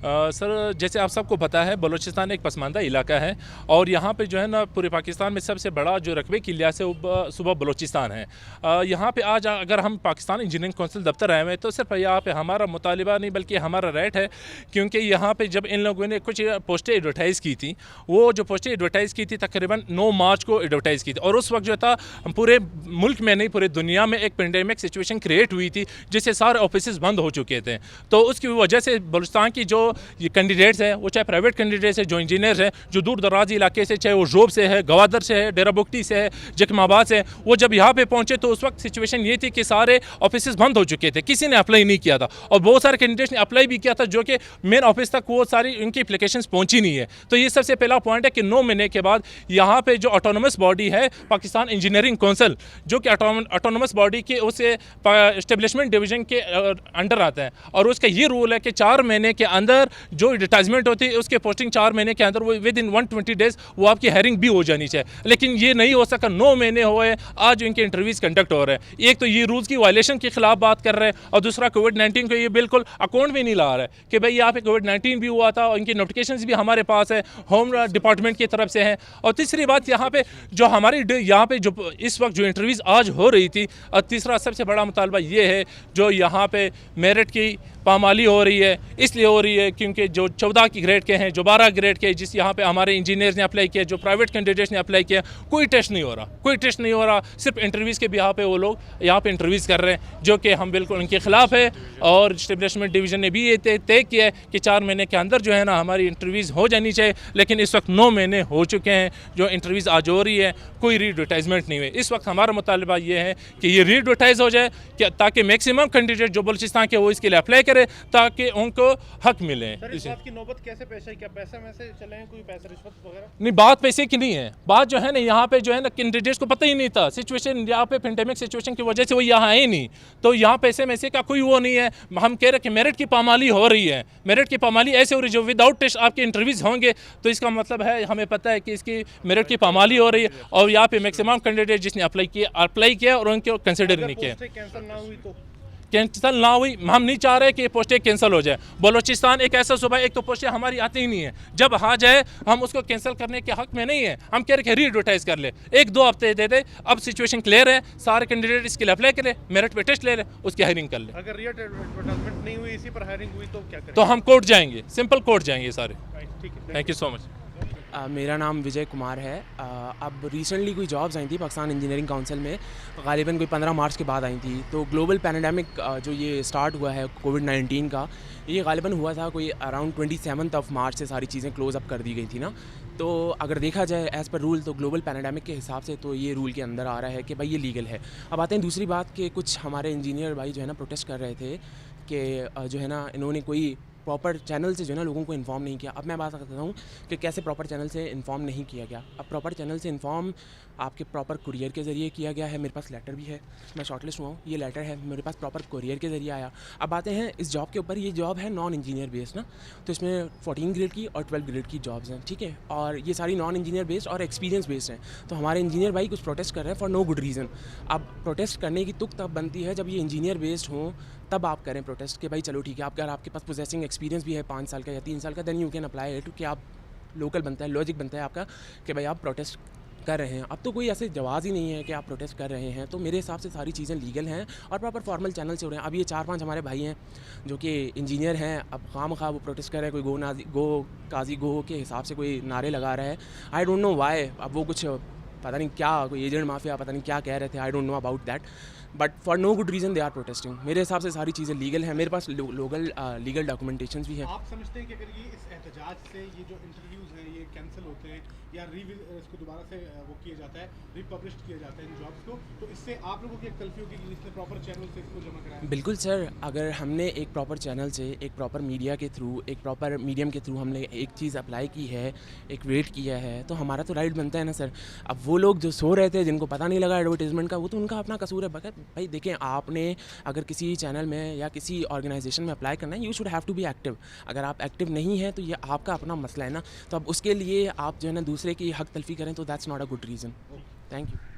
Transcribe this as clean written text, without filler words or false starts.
Sir, जैसे आप सबको पता है, बलूचिस्तान एक पसमानदा इलाका है और यहाँ पे जो है ना पूरे पाकिस्तान में सबसे बड़ा जो रकबे की लिहाज से सूबा बलूचिस्तान है। यहाँ पे आज अगर हम पाकिस्तान इंजीनियरिंग काउंसिल दफ्तर आए हुए हैं तो सिर्फ यहाँ पे हमारा मुतालिबा नहीं बल्कि हमारा राइट है, क्योंकि यहाँ पे जब इन लोगों ने कुछ पोस्टें एडवर्टाइज़ की थी, वो जो पोस्टें एडवर्टाइज़ की थी तकरीबन 9 मार्च को एडवर्टाइज़ की थी और उस वक्त जो था पूरे मुल्क में नहीं पूरे दुनिया में एक पेंडेमिक सिचुएशन क्रिएट हुई थी जिससे सारे ऑफिस बंद हो चुके थे। तो उसकी वजह से बलूचिस्तान की जो ये कैंडिडेट्स हैं, वो चाहे प्राइवेट कैंडिडेट्स हैं, जो इंजीनियर्स हैं, जो दूर दराज इलाके से, चाहे वो जोब से है, गवादर से है, डेरा बुगटी से है, जखमाबाद से है, वो जब यहाँ पे पहुँचे तो उस वक्त सिचुएशन ये थी कि सारे ऑफिस बंद हो चुके थे, किसी ने अप्लाई नहीं किया था और बहुत सारे कैंडिडेट्स ने अप्लाई भी किया था जो कि मेन ऑफिस तक वो सारी उनकी एप्लीकेशंस पहुँची नहीं है। तो ये सबसे पहला पॉइंट है कि 9 महीने के बाद यहाँ पे जो ऑटोनोमस बॉडी है पाकिस्तान इंजीनियरिंग काउंसिल, जो कि ऑटोनोमस बॉडी के उस एस्टेब्लिशमेंट डिवीजन के अंडर आता है और उसका ये रूल है कि 4 महीने के अंदर जो एडवर्टाइजमेंट होती है उसके पोस्टिंग 4 महीने के अंदर वो विद इन 120 डेज वो आपकी हायरिंग भी हो जानी चाहिए, लेकिन ये नहीं हो सका। 9 महीने हुए आज इनके इंटरव्यूज कंडक्ट हो रहे हैं। एक तो ये रूल्स की वायलेशन के खिलाफ बात कर रहे हैं और दूसरा कोविड-19 को ये बिल्कुल अकाउंट में नहीं ला रहा है कि भाई यहाँ पे कोविड-19 भी हुआ था और इनकी नोटिफिकेशंस भी हमारे पास है, होम डिपार्टमेंट की तरफ से हैं। और तीसरी बात यहाँ पे जो हमारी यहाँ पे जो इस वक्त जो इंटरव्यूज़ आज हो रही थी, और तीसरा सबसे बड़ा मुतालबा ये है जो यहाँ पे मेरिट की पामाली हो रही है, इसलिए हो रही है क्योंकि जो 14 की ग्रेड के हैं, जो 12 ग्रेड के, जिस यहाँ पे हमारे इंजीनियर्स ने अप्लाई किया, जो प्राइवेट कैंडिडेट्स ने अप्लाई किया, कोई टेस्ट नहीं हो रहा, कोई टेस्ट नहीं हो रहा। सिर्फ इंटरव्यूज़ के बिहाफ पे वो लोग यहाँ पे इंटरव्यूज़ कर रहे हैं, जो कि हम बिल्कुल उनके खिलाफ है। और एस्टेब्लिशमेंट डिवीज़न ने भी ये तय किया है कि 4 महीने के अंदर जो है ना हमारी इंटरव्यूज़ हो जानी चाहिए, लेकिन इस वक्त 9 महीने हो चुके हैं जो इंटरव्यूज़ आज हो रही है, कोई री एडवर्टाइजमेंट नहीं हुई। इस वक्त हमारा मुतालबा ये है कि ये री एडवर्टाइज हो जाए कि ताकि मैक्सिमम कैंडिडेट जो बलूचिस्तान के वो इसके लिए अप्लाई करें ताकि उनको हक मिले। इस बात की नौबत कैसे पेश आई? क्या पैसे में से चले हैं, कोई पैसा रिश्वत वगैरह? नहीं, बात पैसे की नहीं है, बात जो है ना यहाँ पे जो है ना कैंडिडेट्स को पता ही नहीं था सिचुएशन, यहाँ पे पेंडेमिक सिचुएशन की वजह से वो यहाँ आए नहीं, तो यहाँ पैसे में से का कोई वो नहीं है। हम कह रहे कि मेरिट की पामाली हो रही है, मेरिट की पामाली ऐसे हो रही है जो विदाउट टेस्ट आपके इंटरव्यूज़ होंगे, तो इसका मतलब है हमें पता है कि इसकी मेरिट की पामाली हो रही है और यहाँ पे मैक्सिमम कैंडिडेट जिसने अप्लाई किया और उनको कंसिडर नहीं किया। कैंसिल ना हुई, हम नहीं चाह रहे कि ये पोस्टें कैंसिल हो जाए। बलूचिस्तान एक ऐसा सूबा, एक तो पोस्टें हमारी आती ही नहीं है, जब आ जाए हम उसको कैंसिल करने के हक में नहीं है। हम कह रहे कि री एडवर्टाइज कर ले, 1-2 हफ्ते दे दे, अब सिचुएशन क्लियर है, सारे कैंडिडेट इसके लिए अप्लाई करें, मेरिट पे टेस्ट ले ले, उसकी हायरिंग कर ले। अगर री एडवर्टाइजमेंट नहीं हुई, इसी पर हायरिंग हुई तो क्या करें? तो हम कोर्ट जाएंगे, सिंपल कोर्ट जाएंगे सारे। ठीक है, थैंक यू सो मच। मेरा नाम विजय कुमार है। अब रिसेंटली कोई जॉब्स आई थी पाकिस्तान इंजीनियरिंग काउंसिल में, ग़ालिबन कोई 15 मार्च के बाद आई थी। तो ग्लोबल पैंडेमिक जो ये स्टार्ट हुआ है कोविड-19 का, ये ग़ालिबन हुआ था कोई अराउंड 27 मार्च से सारी चीज़ें क्लोज़ अप कर दी गई थी ना। तो अगर देखा जाए एज़ पर रूल तो ग्लोबल पैंडेमिक के हिसाब से तो ये रूल के अंदर आ रहा है कि भाई ये लीगल है। अब आते हैं दूसरी बात कि कुछ हमारे इंजीनियर भाई जो है ना प्रोटेस्ट कर रहे थे कि जो है ना इन्होंने कोई प्रॉपर चैनल से जो है ना लोगों को इन्फॉर्म नहीं किया। अब मैं बात करता हूँ कि कैसे प्रॉपर चैनल से इन्फॉर्म नहीं किया गया। अब प्रॉपर चैनल से इन्फॉर्म आपके प्रॉपर कुरियर के ज़रिए किया गया है। मेरे पास लेटर भी है, मैं शॉर्टलिस्ट हुआ हूँ, ये लेटर है मेरे पास प्रॉपर कुरियर के ज़रिए आया। अब आते हैं इस जॉब के ऊपर। ये जॉब है नॉन इंजीनियर बेस्ड ना, तो इसमें 14 ग्रेड की और 12 ग्रेड की जॉब्स हैं, ठीक है। और ये सारी नॉन इंजीनियर बेस्ड और एक्सपीरियंस बेस्ड हैं। तो हमारे इंजीनियर भाई कुछ प्रोटेस्ट कर रहे हैं फॉर नो गुड रीज़न। अब प्रोटेस्ट करने की तुक तब बनती है जब ये इंजीनियर बेस्ड हों, तब आप करें प्रोटेस्ट कि भाई चलो ठीक है, अगर आपके पास पोजेसिंग एक्सपीरियंस भी है 5 साल का या 3 साल का, then you can apply it, कि आप लोकल बनता है, लॉजिक बनता है आपका कि भाई आप प्रोटेस्ट कर रहे हैं। अब तो कोई ऐसे जवाब ही नहीं है कि आप प्रोटेस्ट कर रहे हैं। तो मेरे हिसाब से सारी चीज़ें लीगल हैं और प्रॉपर फॉर्मल चैनल से हो रहे हैं। अब ये 4-5 हमारे भाई हैं जो कि इंजीनियर हैं, अब खामखा वो प्रोटेस्ट कर रहे हैं, कोई गो काजी गो के हिसाब से कोई नारे लगा रहा है। आई डोंट नो वाई। अब वो कुछ पता नहीं क्या, कोई एजेंट माफिया पता नहीं क्या कह रहे थे, I don't know about that, but for no good reason they are protesting. मेरे हिसाब से सारी चीज़ें लीगल हैं, मेरे पास लीगल डॉक्यूमेंटेशन भी हैं। आप समझते हैं कि अगर ये इस एहतजाज से ये जो इंटरव्यूज़ हैं ये कैंसिल होते हैं या इसको दोबारा से वो किया जाता है, रिपब्लिश किया जाता है इन जॉब्स को, तो इससे आप लोगों की एक तलफी होगी कि इसने प्रॉपर चैनल से इसको जमा कराया? बिल्कुल सर, अगर हमने एक प्रॉपर चैनल से, एक प्रॉपर मीडिया के थ्रू, एक प्रॉपर मीडियम के थ्रू हमने एक चीज़ अप्लाई की है, एक वेट किया है, तो हमारा तो राइट बनता है ना सर। अब वो लोग जो सो रहे थे, जिनको पता नहीं लगा एडवर्टीजमेंट का, वो तो उनका अपना कसूर है। बगैर भाई देखें, आपने अगर किसी चैनल में या किसी ऑर्गेनाइजेशन में अप्लाई करना है, you should have to be active. अगर आप एक्टिव नहीं हैं तो ये आपका अपना मसला है ना। तो अब उसके लिए आप जो है ना दूसरे की हक तलफी करें तो that's not a good reason. Thank you.